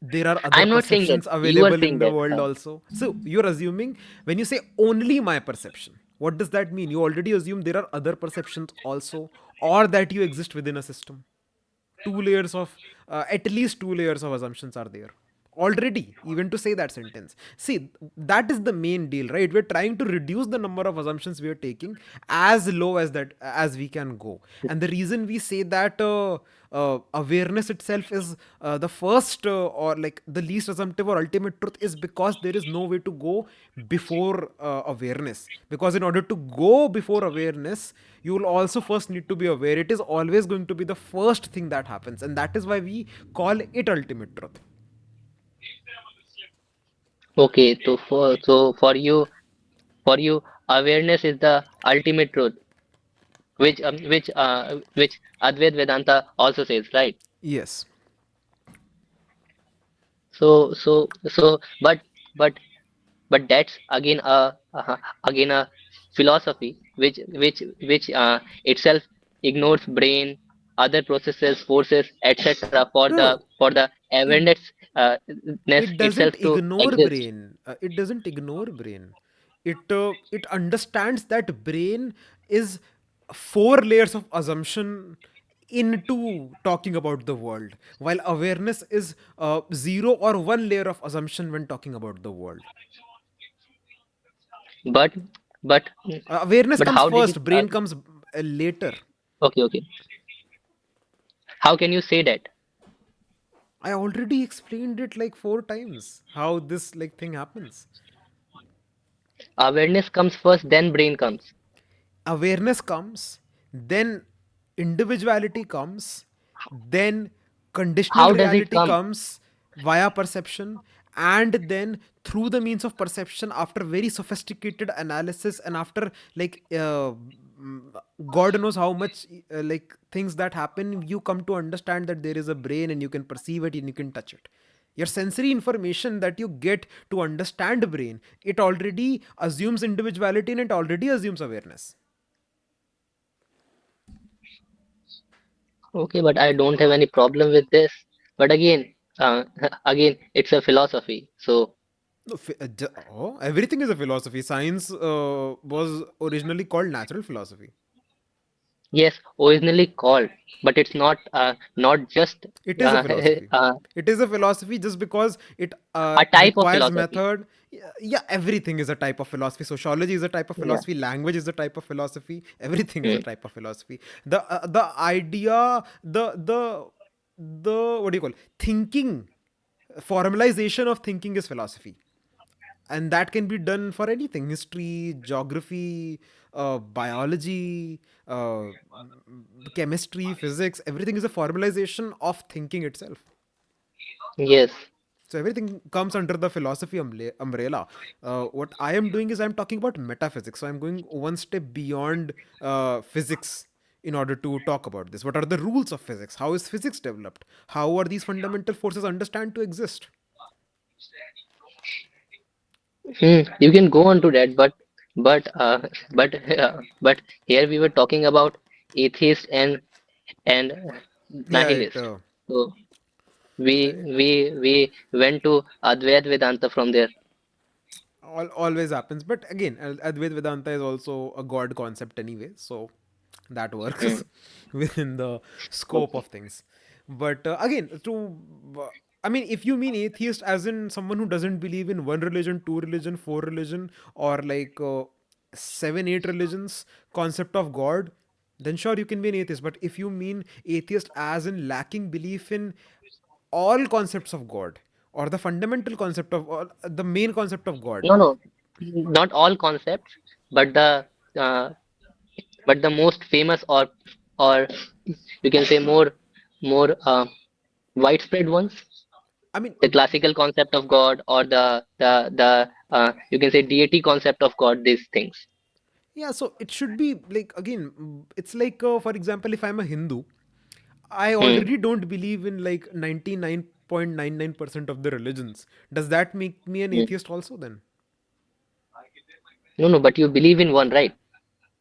there are other I'm not saying that, perceptions you are available in saying the that. world also. So you're assuming, when you say only my perception, what does that mean? You already assume there are other perceptions also, or that you exist within a system. Two layers of At least two layers of assumptions are there already, even to say that sentence. See, that is the main deal, right? We're trying to reduce the number of assumptions we are taking as low as that as we can go. And the reason we say that awareness itself is the first or like the least assumptive or ultimate truth, is because there is no way to go before awareness. Because in order to go before awareness, you will also first need to be aware. It is always going to be the first thing that happens, and that is why we call it ultimate truth. Okay, so for you, awareness is the ultimate truth, which Advaita Vedanta also says, right? Yes. So but but that's again a philosophy which itself ignores brain, other processes, forces, etc. No, no. For the It awareness it doesn't itself to ignore exist. brain. It doesn't ignore brain. It understands that brain is four layers of assumption into talking about the world, while awareness is zero or one layer of assumption when talking about the world. But but Awareness but comes how did it? first, brain comes later. Okay, okay. How can you say that? I already explained it like four times how this like thing happens. Awareness comes first, then brain comes. Awareness comes, then individuality comes, then conditional How does it reality come? comes via perception, and then through the means of perception, after very sophisticated analysis and after like God knows how much like things that happen, you come to understand that there is a brain and you can perceive it and you can touch it. Your sensory information that you get to understand brain, it already assumes individuality and it already assumes awareness. Okay, but I don't have any problem with this. But again, again, it's a philosophy. So No, everything is a philosophy. Science was originally called natural philosophy. yes, originally called, but it's not just It is a uh, philosophy. uh, It is a philosophy just because it a type of requires philosophy. method. Yeah, everything is a type of philosophy. Sociology is a type of Yeah. philosophy. Language is a type of philosophy. Everything is a Mm. type of philosophy. The idea, the what do you call, thinking, formalization of thinking is philosophy, and that can be done for anything: history, geography, biology, chemistry, physics. Everything is a formalization of thinking itself. Yes. So everything comes under the philosophy umbrella. What I am doing is I'm talking about metaphysics. So I'm going one step beyond physics in order to talk about this. What are the rules of physics? How is physics developed? How are these fundamental forces understand to exist? You can go on to that, but but here we were talking about atheist and Yeah, it nihilist. So we went to Advaita Vedanta from there. always happens. But again, Advaita Vedanta is also a god concept anyway, so that Mm. works within the scope Okay. of things. But again, I mean, if you mean atheist as in someone who doesn't believe in one religion, two religion, four religion, or like seven, eight religions, concept of God, then sure you can be an atheist. But if you mean atheist as in lacking belief in all concepts of God, or the fundamental concept of, or the main concept of God. No, no, not all concepts, but uh, the most famous or you can say more widespread ones. I mean, The classical concept of God or the you can say deity concept of God. These things. yeah, so it should be like, again, it's like, for example, if I'm a Hindu, I Hmm. already don't believe in like 99.99% of the religions. Does that make me an Hmm. atheist also then? No, no, but you believe in one, right?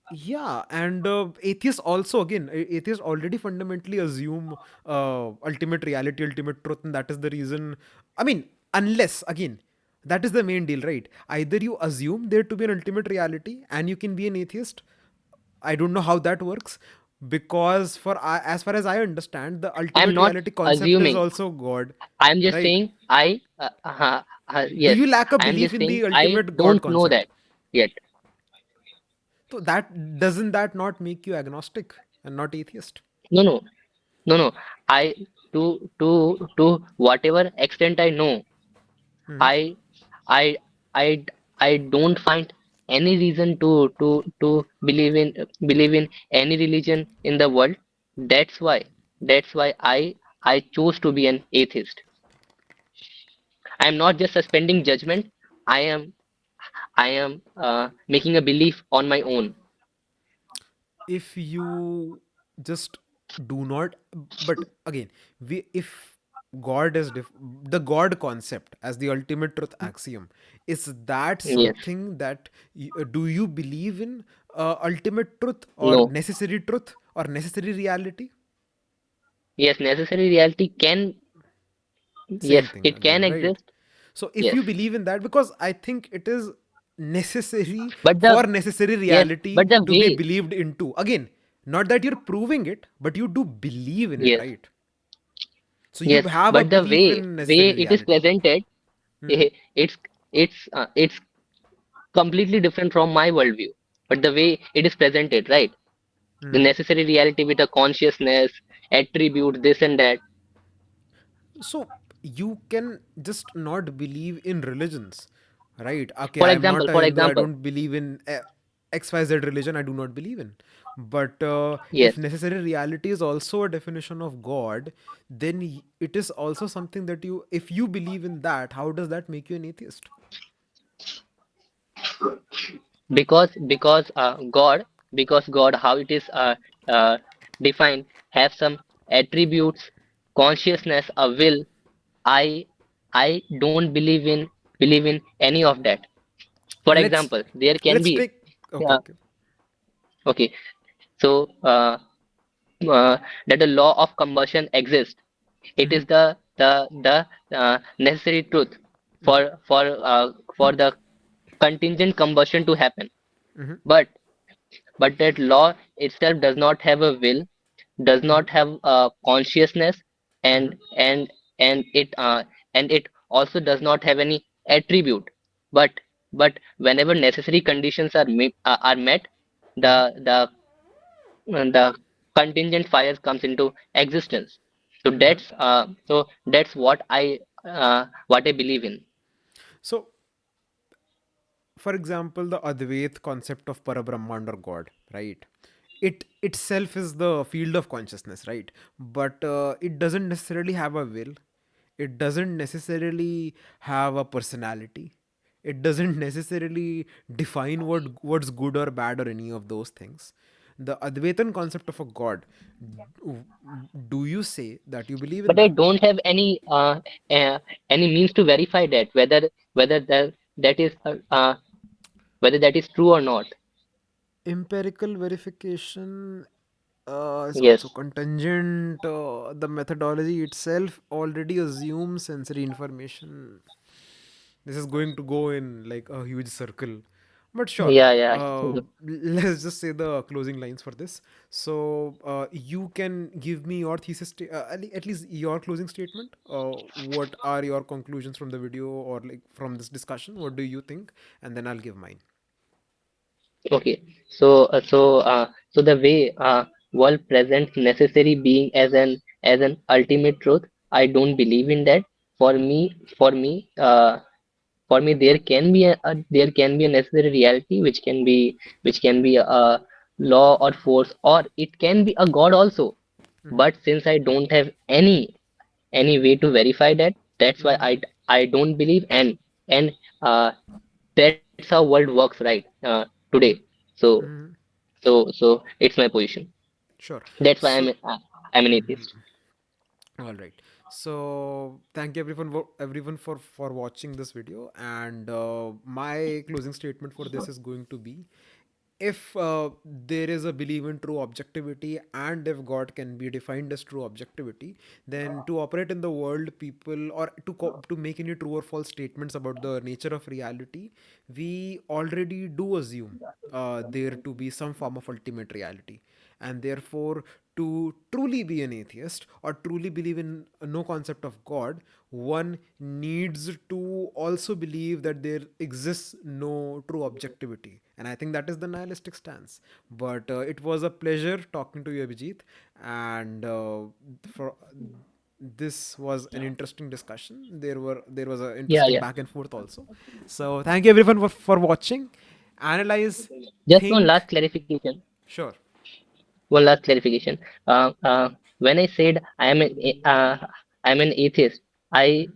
Yeah, and atheists also, again, atheists already fundamentally assume ultimate reality, ultimate truth, and that is the reason. I mean, unless, again, that is the main deal, right? Either you assume there to be an ultimate reality and you can be an atheist. I don't know how that works, because as far as I understand, the I'm ultimate not reality concept is assuming. also God, I'm just right? saying Do yes. you lack a I'm belief just in saying the I ultimate God don't know concept? that yet. So that doesn't that not make you agnostic and not atheist? No, no, no, no. I to whatever extent I know, Hmm. I I I I don't find any reason to believe in any religion in the world. That's why I chose to be an atheist. I'm not just suspending judgment. I am I am making a belief on my own. If you just do not, but again, if God is the God concept as the ultimate truth axiom, is that Yes. something that do you believe in ultimate truth or No. necessary truth or necessary reality? Yes, necessary reality can, Same yes, thing it can again, right? exist. So if Yes. you believe in that, because I think it is necessary But the for necessary yes, reality but the to be way, believed into. Again, not that you're proving it, but you do believe in it, yes, right? So you yes, have a but the belief way in way necessary it is reality. presented, Hmm. it's completely different from my worldview. But the way it is presented, right? The Hmm. necessary reality with a consciousness, attribute, this and that. So you can just not believe in religions, right? Okay, For I am not example, a for Hindu. I example, don't believe in XYZ religion. I do not believe in. But yes, if necessary reality is also a definition of God, then it is also something that you, if you believe in that, how does that make you an atheist? because God, how it is defined, have some attributes, consciousness, a will. I I don't believe in any of that. For Let's example, there can let's be take. Okay, uh, okay. okay. So that the law of combustion exists. It Mm-hmm, is the necessary truth mm-hmm, for the contingent combustion to happen. mm-hmm, But that law itself does not have a will, does mm-hmm, not have a consciousness, mm-hmm, and and it also does not have any attribute. But whenever necessary conditions are met, the mm-hmm, the contingent fires comes into existence. So mm-hmm. that's what I believe in. So, for example, the Advait concept of Parabrahman or God, right? It itself is the field of consciousness, right? But it doesn't necessarily have a will. It doesn't necessarily have a personality. It doesn't necessarily define what's good or bad or any of those things. The Advaitan concept of a God, do you say that you believe in But I that? don't have uh, any means to verify that whether that is whether that is true or not. Empirical verification is also Yes. contingent. The methodology itself already assumes sensory information. This is going to go in like a huge circle. But sure, Yeah, yeah. let's just say the closing lines for this. So, you can give me your at least your closing statement. What are your conclusions from the video or like from this discussion? What do you think? And then I'll give mine. Okay. So the way world presents necessary being as an ultimate truth, I don't believe in that. For me, for me, there can be there can be a necessary reality which can be a law or force, or it can be a god also. Mm-hmm, But since I don't have any way to verify that, that's why mm-hmm, I don't believe, and uh, that's how world works, right? Today. mm-hmm, So mm-hmm. it's my position. Sure. That's why So, I'm an atheist. all right. So thank you everyone for watching this video. And my closing statement for this is going to be: if there is a belief in true objectivity, and if God can be defined as true objectivity, then to operate in the world, people or to make any true or false statements about the nature of reality, we already do assume there to be some form of ultimate reality. And therefore, to truly be an atheist or truly believe in no concept of God, one needs to also believe that there exists no true objectivity. And I think that is the nihilistic stance. But it was a pleasure talking to you, Abhijit. And for this was an interesting discussion. There was an Yeah, interesting yeah. back and forth also. So thank you everyone for watching. Analyze, Just one think. last clarification. Sure. One last clarification. When I said I'm an atheist, I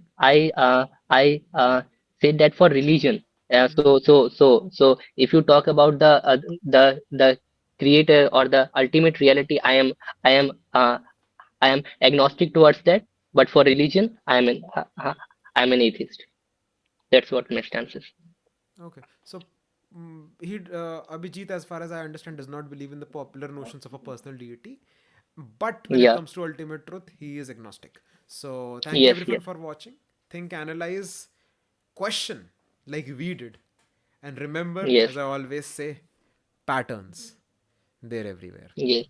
said that for religion. If you talk about the creator or the ultimate reality, I am I am agnostic towards that. But for religion, I'm an atheist. That's what my stance is. Okay. So, Abhijit, as far as I understand, does not believe in the popular notions of a personal deity. But when it Yeah. comes to ultimate truth, he is agnostic. So, thank you Yes. everyone Yes. for watching. Think, analyze, question like we did. And remember, Yes. as I always say, patterns. They're everywhere. Yes.